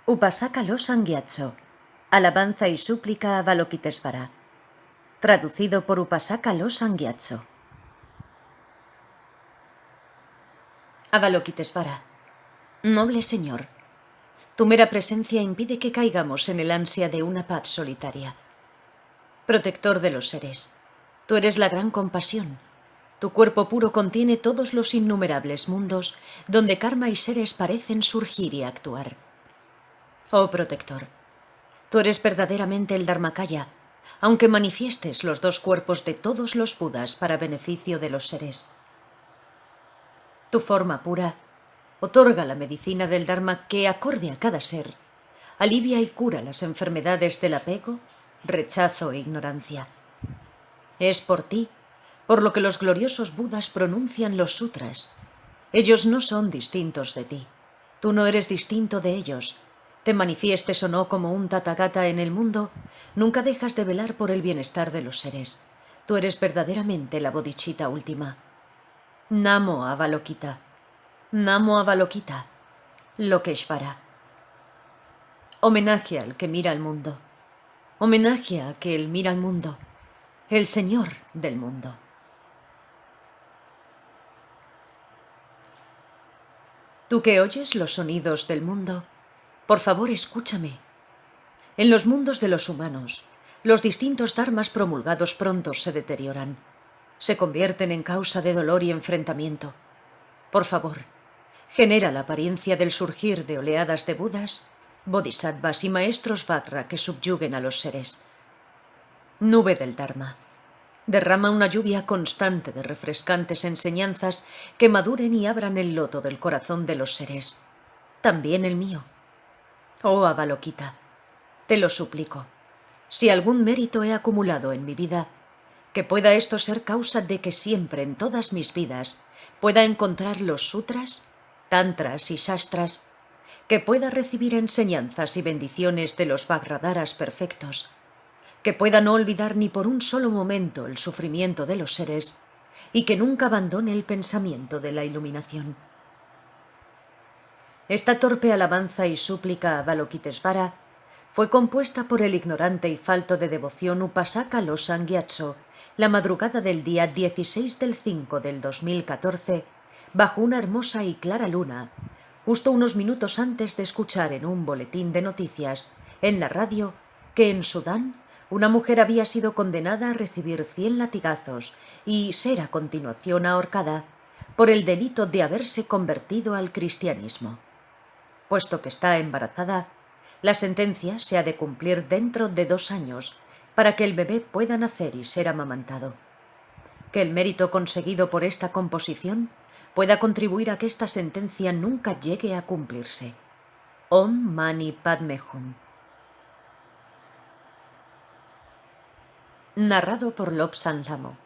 Upasaka lo Sangyatso. Alabanza y súplica a Avalokitesvara. Traducido por Upasaka lo Sangyatso. Avalokitesvara. Noble señor, tu mera presencia impide que caigamos en el ansia de una paz solitaria. Protector de los seres, tú eres la gran compasión. Tu cuerpo puro contiene todos los innumerables mundos donde karma y seres parecen surgir y actuar. Oh protector, tú eres verdaderamente el Dharmakaya, aunque manifiestes los dos cuerpos de todos los Budas para beneficio de los seres. Tu forma pura otorga la medicina del Dharma que, acorde a cada ser, alivia y cura las enfermedades del apego, rechazo e ignorancia. Es por ti por lo que los gloriosos Budas pronuncian los sutras. Ellos no son distintos de ti. Tú no eres distinto de ellos. Te manifiestes o no como un Tathagata en el mundo, nunca dejas de velar por el bienestar de los seres. Tú eres verdaderamente la bodhicitta última. Namo Avalokita. Namo Avalokita. Lokeshvara. Homenaje al que mira al mundo. Homenaje a que él mira al mundo. El Señor del mundo. Tú que oyes los sonidos del mundo, por favor escúchame. En los mundos de los humanos, los distintos dharmas promulgados pronto se deterioran. Se convierten en causa de dolor y enfrentamiento. Por favor, genera la apariencia del surgir de oleadas de Budas, bodhisattvas y maestros Vajra que subyuguen a los seres. Nube del Dharma. Derrama una lluvia constante de refrescantes enseñanzas que maduren y abran el loto del corazón de los seres. También el mío. Oh Avalokita, te lo suplico. Si algún mérito he acumulado en mi vida, que pueda esto ser causa de que siempre en todas mis vidas pueda encontrar los sutras, tantras y shastras, que pueda recibir enseñanzas y bendiciones de los Vajradaras perfectos, que pueda no olvidar ni por un solo momento el sufrimiento de los seres y que nunca abandone el pensamiento de la iluminación. Esta torpe alabanza y súplica a Avalokitesvara fue compuesta por el ignorante y falto de devoción Upasaka lo Sangyatso la madrugada del día 16 del 5 del 2014, bajo una hermosa y clara luna, justo unos minutos antes de escuchar en un boletín de noticias en la radio que en Sudán una mujer había sido condenada a recibir 100 latigazos y ser a continuación ahorcada por el delito de haberse convertido al cristianismo. Puesto que está embarazada, la sentencia se ha de cumplir dentro de 2 años para que el bebé pueda nacer y ser amamantado. Que el mérito conseguido por esta composición pueda contribuir a que esta sentencia nunca llegue a cumplirse. Om Mani Padme Hum. Narrado por Lobsang Lhamo.